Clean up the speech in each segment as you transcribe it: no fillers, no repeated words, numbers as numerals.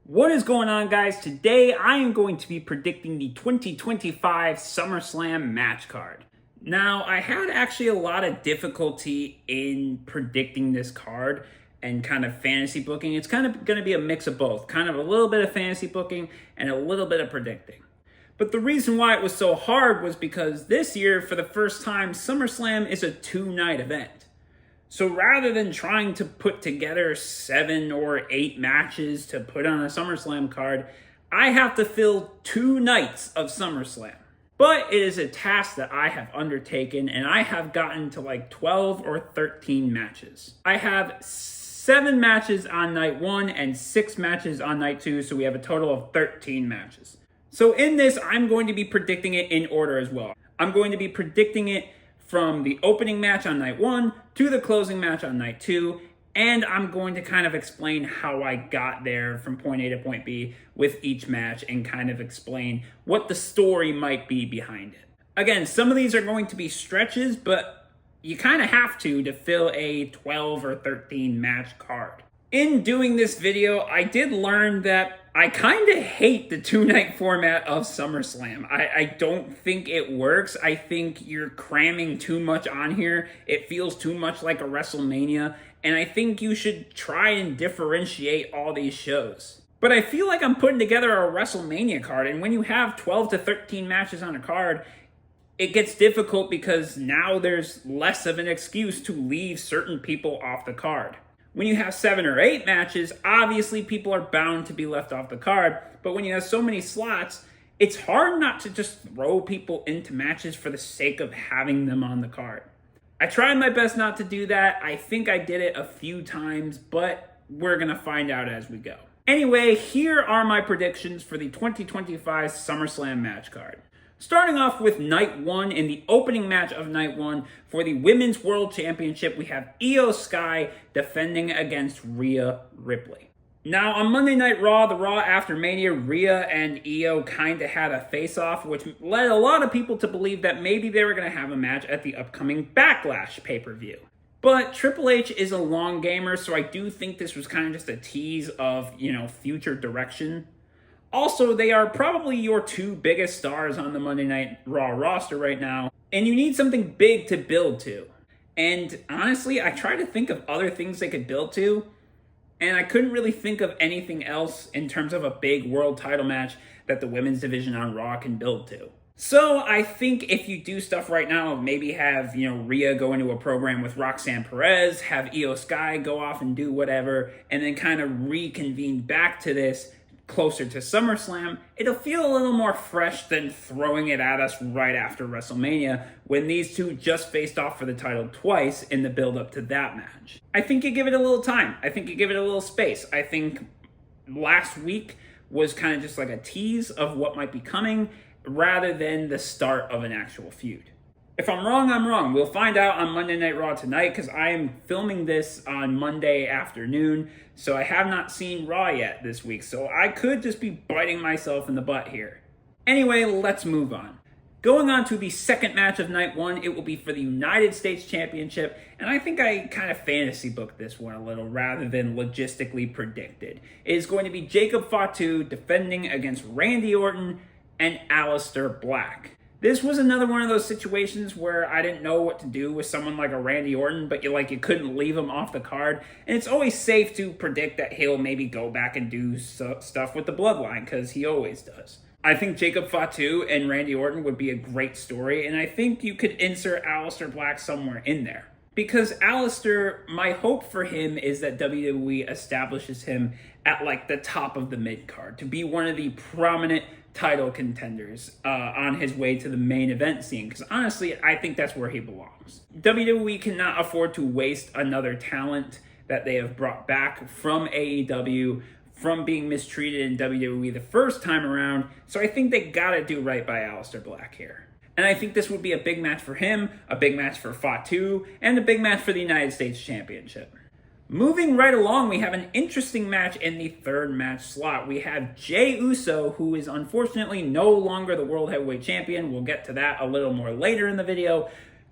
What is going on, guys? Today I am going to be predicting the 2025 SummerSlam match card. Now, I had actually a lot of difficulty in predicting this card and kind of fantasy booking. It's kind of going to be a mix of both, kind of a little bit of fantasy booking and a little bit of predicting. But the reason why it was so hard was because this year, for the first time, SummerSlam is a two-night event. So rather than trying to put together 7 or 8 matches to put on a SummerSlam card, I have to fill 2 nights of SummerSlam. But it is a task that I have undertaken, and I have gotten to like 12 or 13 matches. I have 7 matches on night 1 and 6 matches on night 2, so we have a total of 13 matches. So in this, I'm going to be predicting it in order as well. I'm going to be predicting it from the opening match on night 1 to the closing match on night 2, and I'm going to kind of explain how I got there from point A to point B with each match and kind of explain what the story might be behind it. Again, some of these are going to be stretches, but you kind of have to fill a 12 or 13 match card. In doing this video, I did learn that I kind of hate the 2-night format of SummerSlam. I don't think it works. I think you're cramming too much on here. It feels too much like a WrestleMania, and I think you should try and differentiate all these shows. But I feel like I'm putting together a WrestleMania card, and when you have 12 to 13 matches on a card, it gets difficult because now there's less of an excuse to leave certain people off the card. When you have 7 or 8 matches, obviously people are bound to be left off the card, but when you have so many slots, it's hard not to just throw people into matches for the sake of having them on the card. I tried my best not to do that. I think I did it a few times, but we're going to find out as we go. Anyway, here are my predictions for the 2025 SummerSlam match card. Starting off with night 1, in the opening match of night 1 for the Women's World Championship, we have Io Sky defending against Rhea Ripley. Now, on Monday Night Raw, the Raw after Mania, Rhea and Io kind of had a face-off, which led a lot of people to believe that maybe they were going to have a match at the upcoming Backlash pay-per-view. But Triple H is a long gamer, so I do think this was kind of just a tease of, future direction. Also, they are probably your 2 biggest stars on the Monday Night Raw roster right now, and you need something big to build to. And honestly, I tried to think of other things they could build to, and I couldn't really think of anything else in terms of a big world title match that the women's division on Raw can build to. So I think if you do stuff right now, maybe have, Rhea go into a program with Roxanne Perez, have Io Sky go off and do whatever, and then kind of reconvene back to this closer to SummerSlam, it'll feel a little more fresh than throwing it at us right after WrestleMania when these two just faced off for the title twice in the build-up to that match. I think you give it a little time. I think you give it a little space. I think last week was kind of just like a tease of what might be coming rather than the start of an actual feud. If I'm wrong, I'm wrong. We'll find out on Monday Night Raw tonight because I am filming this on Monday afternoon, so I have not seen Raw yet this week, so I could just be biting myself in the butt here. Anyway, let's move on. Going on to the second match of night 1, it will be for the United States Championship, and I think I kind of fantasy booked this one a little rather than logistically predicted. It is going to be Jacob Fatu defending against Randy Orton and Aleister Black. This was another one of those situations where I didn't know what to do with someone like a Randy Orton, but you couldn't leave him off the card. And it's always safe to predict that he'll maybe go back and do stuff with the Bloodline, because he always does. I think Jacob Fatu and Randy Orton would be a great story, and I think you could insert Aleister Black somewhere in there. Because Aleister, my hope for him is that WWE establishes him at the top of the mid-card, to be one of the prominent title contenders on his way to the main event scene, because honestly, I think that's where he belongs. WWE cannot afford to waste another talent that they have brought back from AEW, from being mistreated in WWE the first time around, so I think they gotta do right by Aleister Black here. And I think this would be a big match for him, a big match for Fatu, and a big match for the United States Championship. Moving right along, we have an interesting match in the third match slot. We have Jey Uso, who is unfortunately no longer the World Heavyweight Champion. We'll get to that a little more later in the video,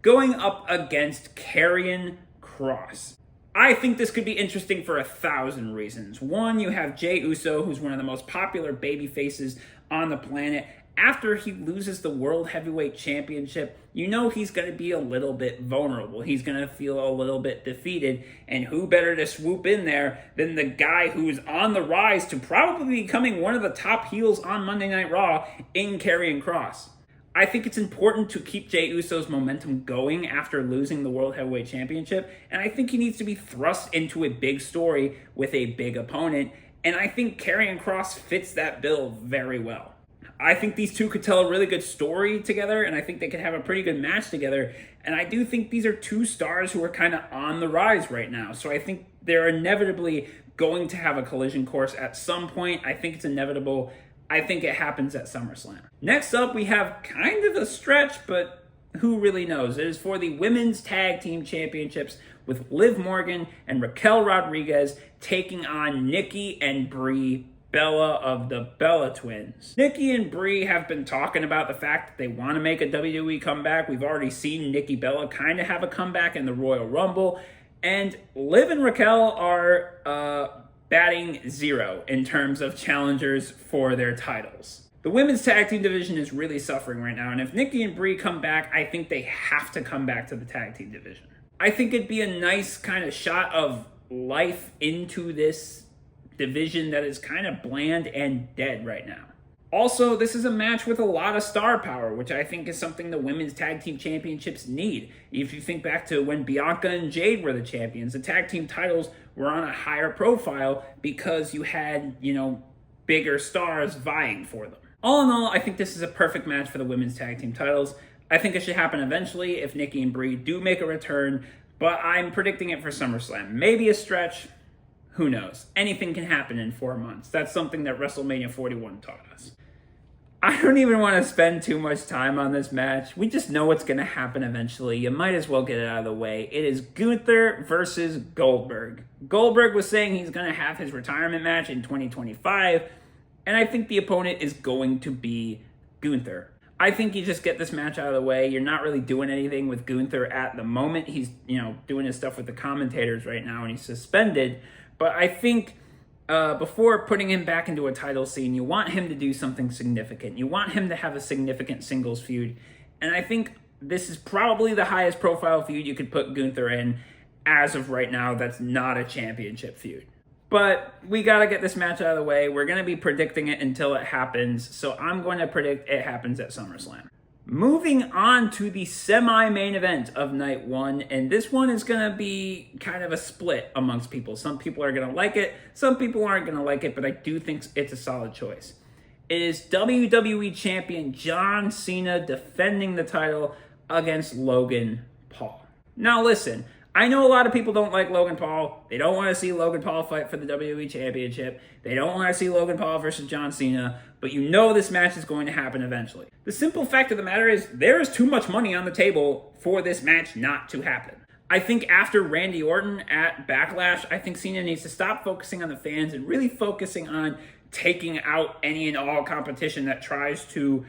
going up against Karrion Kross. I think this could be interesting for 1,000 reasons. One, you have Jey Uso, who's one of the most popular baby faces on the planet. After he loses the World Heavyweight Championship, you know he's going to be a little bit vulnerable. He's going to feel a little bit defeated. And who better to swoop in there than the guy who's on the rise to probably becoming one of the top heels on Monday Night Raw in Karrion Kross. I think it's important to keep Jey Uso's momentum going after losing the World Heavyweight Championship, and I think he needs to be thrust into a big story with a big opponent, and I think Karrion Kross fits that bill very well. I think these two could tell a really good story together, and I think they could have a pretty good match together, and I do think these are two stars who are kind of on the rise right now, so I think they're inevitably going to have a collision course at some point. I think it's inevitable. I think it happens at SummerSlam. Next up, we have kind of a stretch, but who really knows? It is for the Women's Tag Team Championships with Liv Morgan and Raquel Rodriguez taking on Nikki and Brie Bella of the Bella Twins. Nikki and Brie have been talking about the fact that they want to make a WWE comeback. We've already seen Nikki Bella kind of have a comeback in the Royal Rumble. And Liv and Raquel are batting 0 in terms of challengers for their titles. The women's tag team division is really suffering right now, and if Nikki and Brie come back, I think they have to come back to the tag team division. I think it'd be a nice kind of shot of life into this division that is kind of bland and dead right now. Also, this is a match with a lot of star power, which I think is something the women's tag team championships need. If you think back to when Bianca and Jade were the champions, the tag team titles were on a higher profile because you had, bigger stars vying for them. All in all, I think this is a perfect match for the women's tag team titles. I think it should happen eventually if Nikki and Brie do make a return, but I'm predicting it for SummerSlam. Maybe a stretch. Who knows? Anything can happen in 4 months. That's something that WrestleMania 41 taught us. I don't even want to spend too much time on this match. We just know what's going to happen eventually. You might as well get it out of the way. It is Gunther versus Goldberg. Goldberg was saying he's going to have his retirement match in 2025, and I think the opponent is going to be Gunther. I think you just get this match out of the way. You're not really doing anything with Gunther at the moment. He's, doing his stuff with the commentators right now, and he's suspended. But I think before putting him back into a title scene, you want him to do something significant. You want him to have a significant singles feud. And I think this is probably the highest profile feud you could put Gunther in as of right now. That's not a championship feud. But we got to get this match out of the way. We're going to be predicting it until it happens. So I'm going to predict it happens at SummerSlam. Moving on to the semi-main event of night 1, and this one is going to be kind of a split amongst people. Some people are going to like it, some people aren't going to like it, but I do think it's a solid choice. It is WWE Champion John Cena defending the title against Logan Paul. Now listen, I know a lot of people don't like Logan Paul. They don't want to see Logan Paul fight for the WWE Championship. They don't want to see Logan Paul versus John Cena, but you know this match is going to happen eventually. The simple fact of the matter is there is too much money on the table for this match not to happen. I think after Randy Orton at Backlash, I think Cena needs to stop focusing on the fans and really focusing on taking out any and all competition that tries to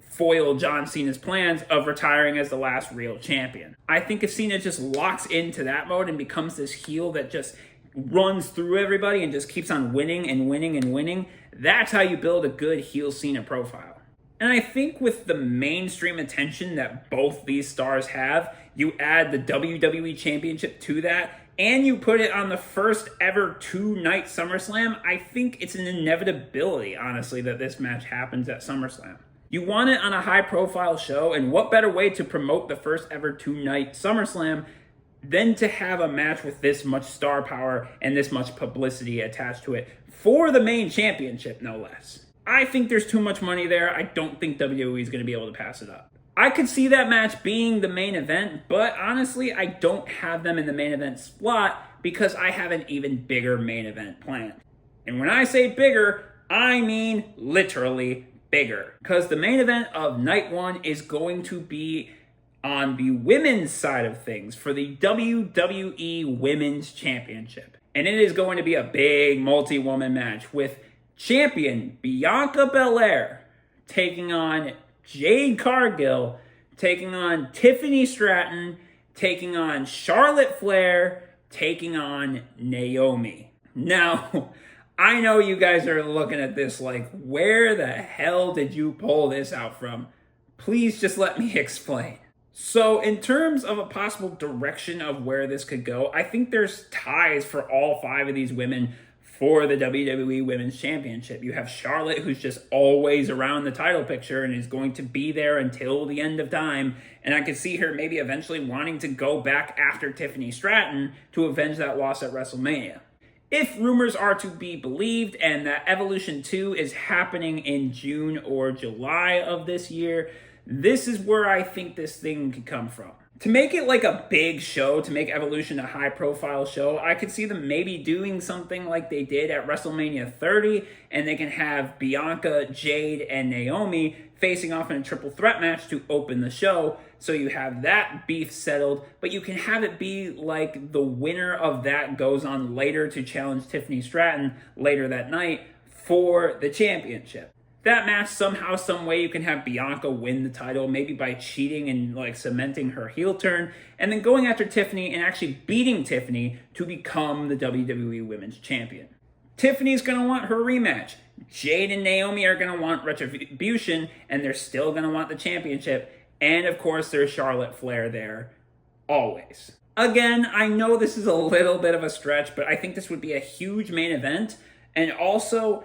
foil John Cena's plans of retiring as the last real champion. I think if Cena just locks into that mode and becomes this heel that just runs through everybody and just keeps on winning and winning and winning, that's how you build a good heel Cena profile. And I think with the mainstream attention that both these stars have, you add the WWE Championship to that, and you put it on the first ever 2-night SummerSlam, I think it's an inevitability, honestly, that this match happens at SummerSlam. You want it on a high-profile show, and what better way to promote the first ever 2-night SummerSlam than to have a match with this much star power and this much publicity attached to it for the main championship, no less. I think there's too much money there. I don't think WWE is going to be able to pass it up. I could see that match being the main event, but honestly, I don't have them in the main event slot because I have an even bigger main event planned. And when I say bigger, I mean literally bigger, because the main event of night 1 is going to be on the women's side of things for the WWE Women's Championship. And it is going to be a big multi-woman match with champion Bianca Belair taking on Jade Cargill, taking on Tiffany Stratton, taking on Charlotte Flair, taking on Naomi. Now, I know you guys are looking at this like, where the hell did you pull this out from? Please just let me explain. So, in terms of a possible direction of where this could go, I think there's ties for all 5 of these women for the WWE Women's Championship. You have Charlotte, who's just always around the title picture and is going to be there until the end of time. And I could see her maybe eventually wanting to go back after Tiffany Stratton to avenge that loss at WrestleMania. If rumors are to be believed and that Evolution 2 is happening in June or July of this year, this is where I think this thing could come from. To make it like a big show, to make Evolution a high-profile show, I could see them maybe doing something like they did at WrestleMania 30, and they can have Bianca, Jade, and Naomi facing off in a triple threat match to open the show, so you have that beef settled, but you can have it be like the winner of that goes on later to challenge Tiffany Stratton later that night for the championship. That match, somehow, some way, you can have Bianca win the title, maybe by cheating and like cementing her heel turn, and then going after Tiffany and actually beating Tiffany to become the WWE Women's Champion. Tiffany's going to want her rematch. Jade and Naomi are going to want retribution, and they're still going to want the championship. And of course, there's Charlotte Flair there, always. Again, I know this is a little bit of a stretch, but I think this would be a huge main event, and also,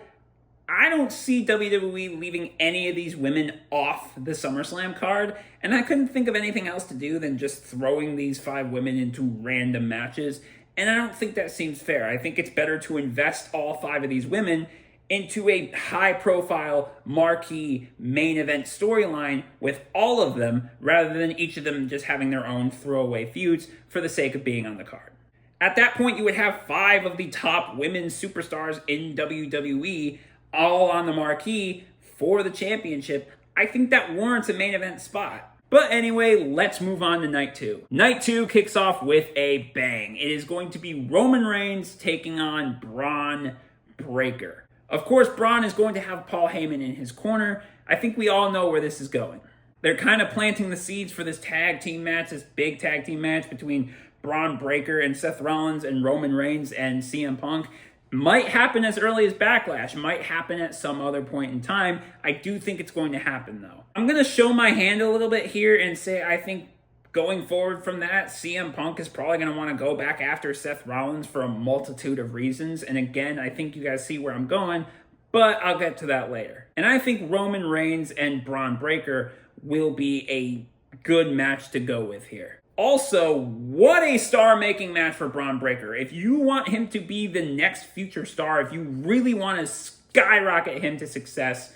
I don't see WWE leaving any of these women off the SummerSlam card, and I couldn't think of anything else to do than just throwing these 5 women into random matches, and I don't think that seems fair. I think it's better to invest all 5 of these women into a high-profile, marquee main event storyline with all of them, rather than each of them just having their own throwaway feuds for the sake of being on the card. At that point, you would have 5 of the top women's superstars in WWE all on the marquee for the championship. I think that warrants a main event spot. But anyway, let's move on to night 2. Night 2 kicks off with a bang. It is going to be Roman Reigns taking on Braun Breaker. Of course, Braun is going to have Paul Heyman in his corner. I think we all know where this is going. They're kind of planting the seeds for this tag team match, this big tag team match between Braun Breaker and Seth Rollins and Roman Reigns and CM Punk. Might happen as early as Backlash, might happen at some other point in time. I do think it's going to happen, though. I'm going to show my hand a little bit here and say I think going forward from that, CM Punk is probably going to want to go back after Seth Rollins for a multitude of reasons. And again, I think you guys see where I'm going, but I'll get to that later. And I think Roman Reigns and Braun Breaker will be a good match to go with here. Also, what a star-making match for Braun Breaker. If you want him to be the next future star, if you really want to skyrocket him to success,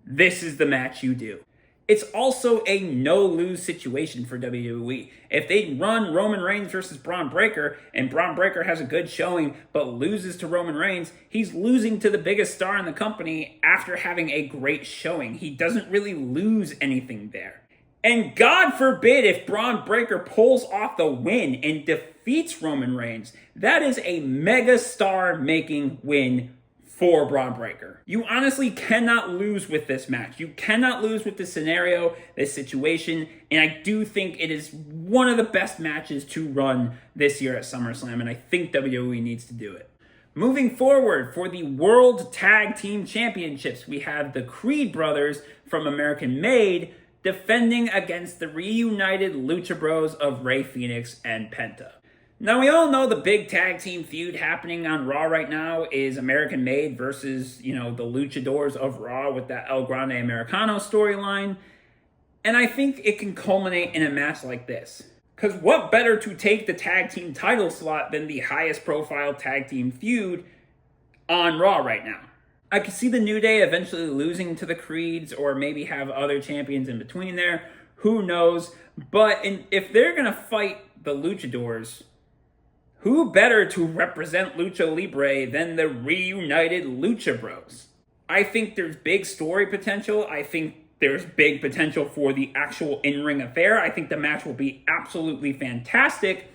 this is the match you do. It's also a no-lose situation for WWE. If they run Roman Reigns versus Braun Breaker, and Braun Breaker has a good showing but loses to Roman Reigns, he's losing to the biggest star in the company after having a great showing. He doesn't really lose anything there. And God forbid if Braun Breaker pulls off the win and defeats Roman Reigns, that is a mega star-making win for Braun Breaker. You honestly cannot lose with this match. You cannot lose with this scenario, this situation, and I do think it is one of the best matches to run this year at SummerSlam, and I think WWE needs to do it. Moving forward, for the World Tag Team Championships, we have the Creed brothers from American Made defending against the reunited Lucha Bros of Rey Fenix and Penta. Now, we all know the big tag team feud happening on Raw right now is American Made versus, the Luchadors of Raw with that El Grande Americano storyline. And I think it can culminate in a match like this. Because what better to take the tag team title slot than the highest profile tag team feud on Raw right now? I could see the New Day eventually losing to the Creeds or maybe have other champions in between there. Who knows? But if they're going to fight the Luchadors, who better to represent Lucha Libre than the reunited Lucha Bros? I think there's big story potential. I think there's big potential for the actual in-ring affair. I think the match will be absolutely fantastic.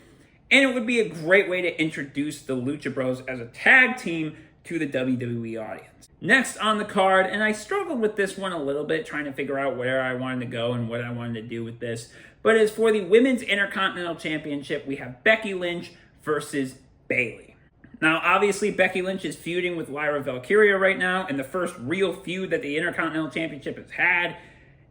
And it would be a great way to introduce the Lucha Bros as a tag team to the WWE audience. Next on the card, and I struggled with this one a little bit, trying to figure out where I wanted to go and what I wanted to do with this, but as for the Women's Intercontinental Championship, we have Becky Lynch versus Bayley. Now, obviously, Becky Lynch is feuding with Lyra Valkyria right now, in the first real feud that the Intercontinental Championship has had.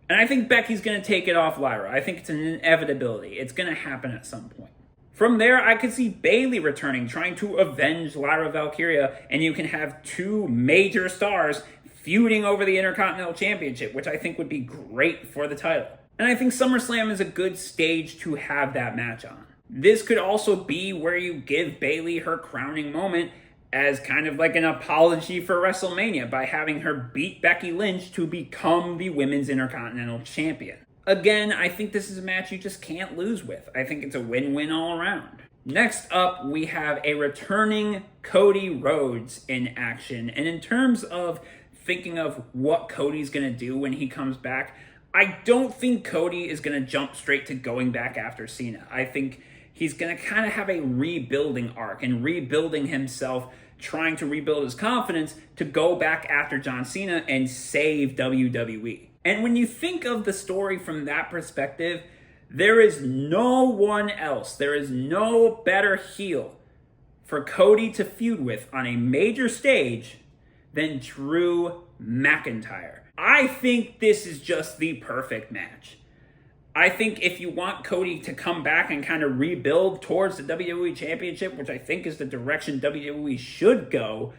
And I think Becky's going to take it off Lyra. I think it's an inevitability. It's going to happen at some point. From there, I could see Bayley returning, trying to avenge Lyra Valkyria, and you can have two major stars feuding over the Intercontinental Championship, which I think would be great for the title. And I think SummerSlam is a good stage to have that match on. This could also be where you give Bayley her crowning moment as kind of like an apology for WrestleMania by having her beat Becky Lynch to become the Women's Intercontinental Champion. Again, I think this is a match you just can't lose with. I think it's a win-win all around. Next up, we have a returning Cody Rhodes in action. And in terms of thinking of what Cody's going to do when he comes back, I don't think Cody is going to jump straight to going back after Cena. I think he's going to kind of have a rebuilding arc and rebuilding himself, trying to rebuild his confidence to go back after John Cena and save WWE. And when you think of the story from that perspective, there is no one else, there is no better heel for Cody to feud with on a major stage than Drew McIntyre. I think this is just the perfect match. I think if you want Cody to come back and kind of rebuild towards the WWE Championship, which I think is the direction WWE should go,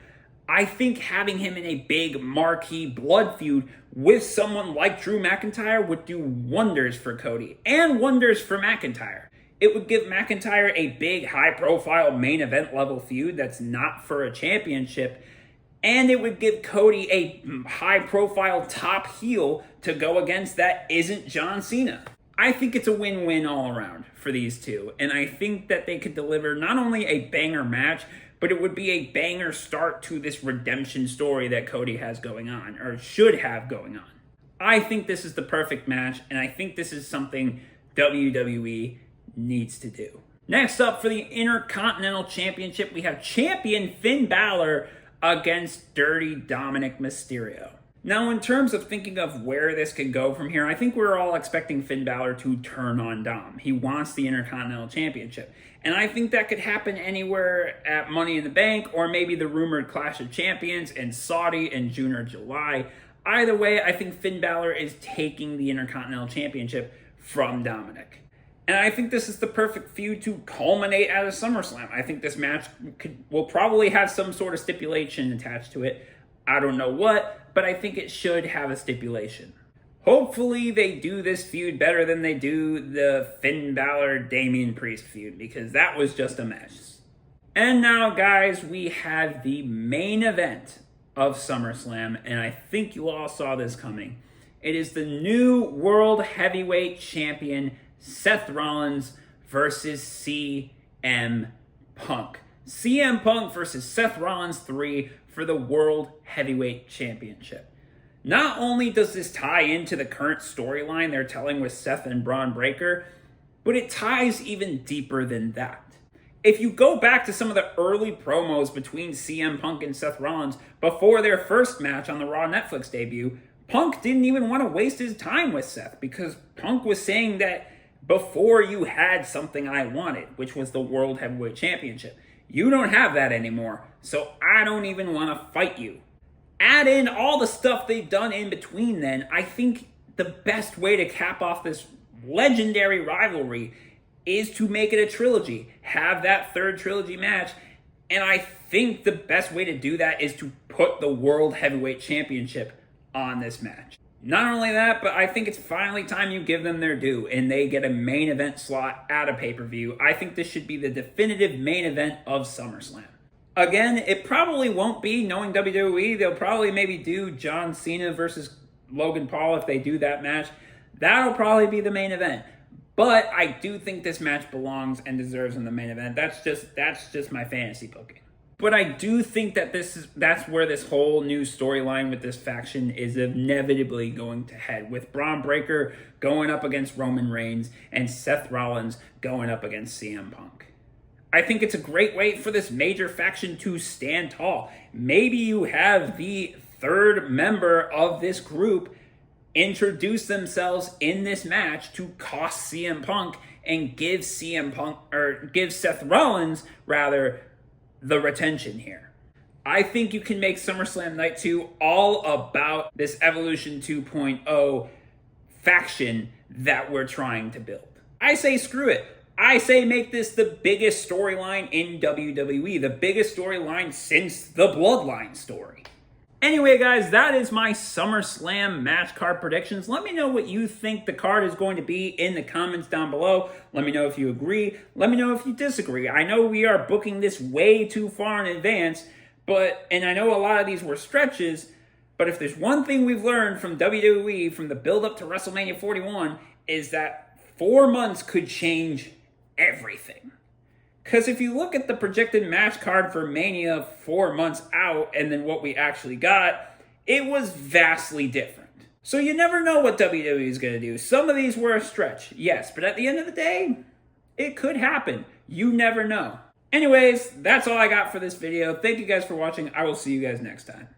I think having him in a big marquee blood feud with someone like Drew McIntyre would do wonders for Cody and wonders for McIntyre. It would give McIntyre a big, high-profile main event level feud that's not for a championship, and it would give Cody a high-profile top heel to go against that isn't John Cena. I think it's a win-win all around for these two, and I think that they could deliver not only a banger match, but it would be a banger start to this redemption story that Cody has going on, or should have going on. I think this is the perfect match, and I think this is something WWE needs to do. Next up for the Intercontinental Championship, we have champion Finn Balor against Dirty Dominic Mysterio. Now, in terms of thinking of where this could go from here, I think we're all expecting Finn Balor to turn on Dom. He wants the Intercontinental Championship. And I think that could happen anywhere at Money in the Bank, or maybe the rumored Clash of Champions in Saudi in June or July. Either way, I think Finn Balor is taking the Intercontinental Championship from Dominic. And I think this is the perfect feud to culminate at a SummerSlam. I think this match will probably have some sort of stipulation attached to it. I don't know what, but I think it should have a stipulation. Hopefully they do this feud better than they do the Finn Balor-Damian Priest feud, because that was just a mess. And now, guys, we have the main event of SummerSlam, and I think you all saw this coming. It is the new World Heavyweight Champion, Seth Rollins versus CM Punk. CM Punk versus Seth Rollins 3 for the World Heavyweight Championship. Not only does this tie into the current storyline they're telling with Seth and Braun Breaker, but it ties even deeper than that. If you go back to some of the early promos between CM Punk and Seth Rollins before their first match on the Raw Netflix debut, Punk didn't even want to waste his time with Seth, because Punk was saying that before you had something I wanted, which was the World Heavyweight Championship. You don't have that anymore, so I don't even want to fight you. Add in all the stuff they've done in between then, I think the best way to cap off this legendary rivalry is to make it a trilogy. Have that third trilogy match, and I think the best way to do that is to put the World Heavyweight Championship on this match. Not only that, but I think it's finally time you give them their due and they get a main event slot at a pay-per-view. I think this should be the definitive main event of SummerSlam. Again, it probably won't be, knowing WWE, they'll probably maybe do John Cena versus Logan Paul if they do that match. That'll probably be the main event. But I do think this match belongs and deserves in the main event. That's just my fantasy booking. But I do think that that's where this whole new storyline with this faction is inevitably going to head, with Braun Breaker going up against Roman Reigns and Seth Rollins going up against CM Punk. I think it's a great way for this major faction to stand tall. Maybe you have the third member of this group introduce themselves in this match to cost CM Punk and give give Seth Rollins rather the retention here. I think you can make SummerSlam Night 2 all about this Evolution 2.0 faction that we're trying to build. I say screw it. I say make this the biggest storyline in WWE, the biggest storyline since the Bloodline story. Anyway, guys, that is my SummerSlam match card predictions. Let me know what you think the card is going to be in the comments down below. Let me know if you agree. Let me know if you disagree. I know we are booking this way too far in advance, and I know a lot of these were stretches, but if there's one thing we've learned from WWE from the build-up to WrestleMania 41 is that 4 months could change everything. Because if you look at the projected match card for Mania 4 months out and then what we actually got, it was vastly different. So you never know what WWE is going to do. Some of these were a stretch, yes, but at the end of the day, it could happen. You never know. Anyways, that's all I got for this video. Thank you guys for watching. I will see you guys next time.